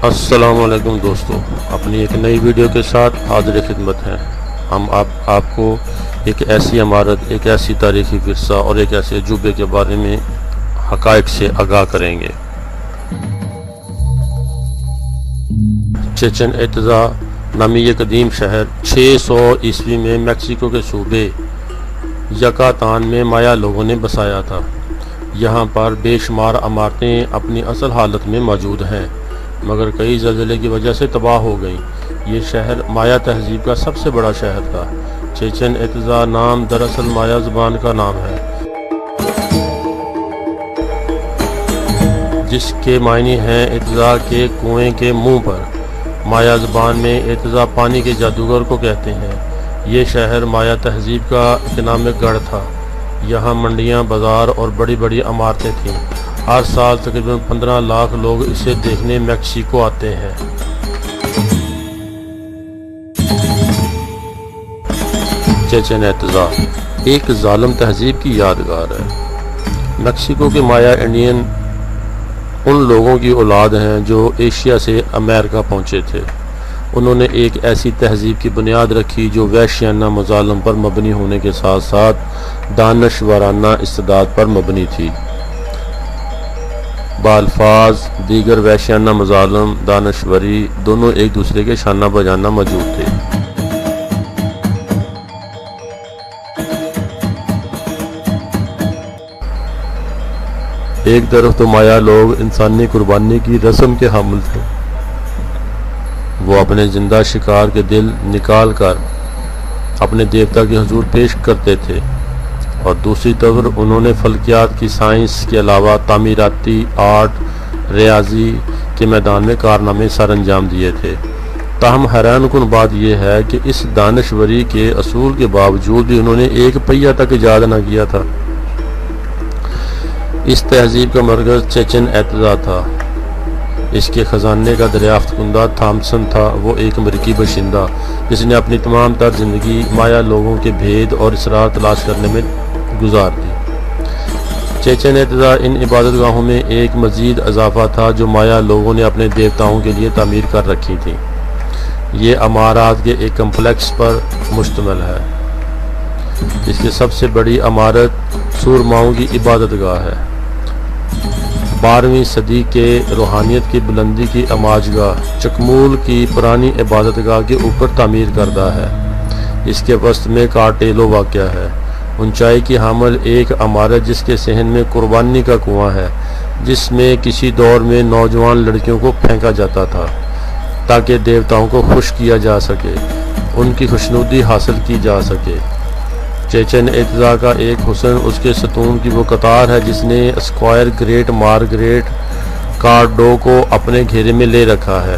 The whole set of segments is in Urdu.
السلام علیکم دوستو، اپنی ایک نئی ویڈیو کے ساتھ حاضر خدمت ہیں۔ ہم آپ کو ایک ایسی عمارت، ایک ایسی تاریخی ورثہ اور ایک ایسے عجوبے کے بارے میں حقائق سے آگاہ کریں گے۔ چیچن اطزا نامی یہ قدیم شہر 600 عیسوی میں میکسیکو کے صوبے یکاتان میں مایا لوگوں نے بسایا تھا۔ یہاں پر بے شمار عمارتیں اپنی اصل حالت میں موجود ہیں، مگر کئی زلزلے کی وجہ سے تباہ ہو گئیں۔ یہ شہر مایا تہذیب کا سب سے بڑا شہر تھا۔ چیچن اطزا نام دراصل مایا زبان کا نام ہے، جس کے معنی ہیں اطزا کے کنویں کے منہ پر۔ مایا زبان میں اطزا پانی کے جادوگر کو کہتے ہیں۔ یہ شہر مایا تہذیب کا اکنامک گڑھ تھا۔ یہاں منڈیاں، بازار اور بڑی بڑی عمارتیں تھیں۔ ہر سال تقریباً 15 لاکھ لوگ اسے دیکھنے میکسیکو آتے ہیں۔ چیچن اطزا ایک ظالم تہذیب کی یادگار ہے۔ میکسیکو کے مایا انڈین ان لوگوں کی اولاد ہیں جو ایشیا سے امریکہ پہنچے تھے۔ انہوں نے ایک ایسی تہذیب کی بنیاد رکھی جو وحشیانہ مظالم پر مبنی ہونے کے ساتھ ساتھ دانشورانہ استعداد پر مبنی تھی۔ بالفاظ دیگر وحشیانہ مظالم، دانشوری دونوں ایک دوسرے کے شانہ بجانہ موجود تھے۔ ایک طرف تو مایا لوگ انسانی قربانی کی رسم کے حامل تھے۔ وہ اپنے زندہ شکار کے دل نکال کر اپنے دیوتا کے حضور پیش کرتے تھے، اور دوسری طرف انہوں نے فلکیات کی سائنس کے علاوہ تعمیراتی، آرٹ، ریاضی کے میدان میں کارنامے سر انجام دیے تھے۔ تاہم حیران کن بات یہ ہے کہ اس دانشوری کے اصول کے باوجود بھی انہوں نے ایک پہیہ تک ایجاد نہ کیا تھا۔ اس تہذیب کا مرکز چیچن اطزا تھا۔ اس کے خزانے کا دریافت کنندہ تھامسن تھا۔ وہ ایک امریکی باشندہ جس نے اپنی تمام تر زندگی مایا لوگوں کے بھید اور اسرار تلاش کرنے میں گزار دی۔ چیچن اطزا ان عبادت گاہوں میں ایک مزید اضافہ تھا جو مایا لوگوں نے اپنے دیوتاؤں کے لیے تعمیر کر رکھی تھی۔ یہ عمارات کے ایک کمپلیکس پر مشتمل ہے۔ اس کی سب سے بڑی عمارت سورماؤں کی عبادت گاہ ہے۔ 12ویں صدی کے روحانیت کی بلندی کی اماج گاہ چکمول کی پرانی عبادت گاہ کے اوپر تعمیر کردہ ہے۔ اس کے وسط میں کارٹیلو واقع ہے، اونچائی کی حامل ایک عمارت جس کے صحن میں قربانی کا کنواں ہے، جس میں کسی دور میں نوجوان لڑکیوں کو پھینکا جاتا تھا تاکہ دیوتاؤں کو خوش کیا جا سکے، ان کی خوشنودی حاصل کی جا سکے۔ چیچن اطزا کا ایک حسن اس کے ستون کی وہ قطار ہے جس نے اسکوائر گریٹ مارگریٹ کارڈو کو اپنے گھیرے میں لے رکھا ہے۔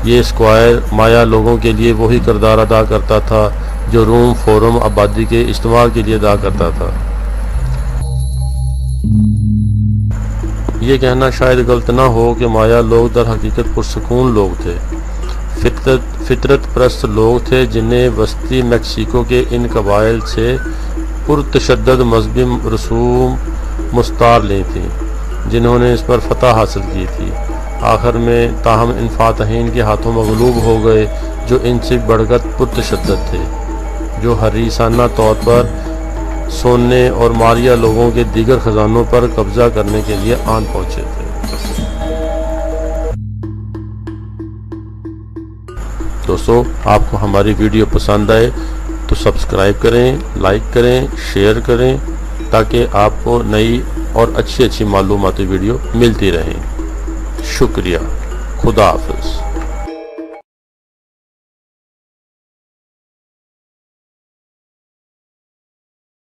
یہ اسکوائر مایا لوگوں کے لیے وہی کردار ادا کرتا تھا جو روم فورم آبادی کے استعمال کے لیے ادا کرتا تھا۔ یہ کہنا شاید غلط نہ ہو کہ مایا لوگ در حقیقت پرسکون لوگ تھے، فطرت پرست لوگ تھے جنہیں وسطی میکسیکو کے ان قبائل سے پرتشدد مذہبی رسوم مستعار لی تھیں جنہوں نے اس پر فتح حاصل کی تھی۔ آخر میں تاہم ان فاتحین کے ہاتھوں مغلوب ہو گئے جو ان سے بڑھ کر پرتشدد تھے، جو حریصانہ طور پر سونے اور ماریا لوگوں کے دیگر خزانوں پر قبضہ کرنے کے لیے آن پہنچے تھے۔ دوستو، آپ کو ہماری ویڈیو پسند آئے تو سبسکرائب کریں، لائک کریں، شیئر کریں تاکہ آپ کو نئی اور اچھی معلوماتی ویڈیو ملتی رہیں۔ شکریہ۔ خدا حافظ۔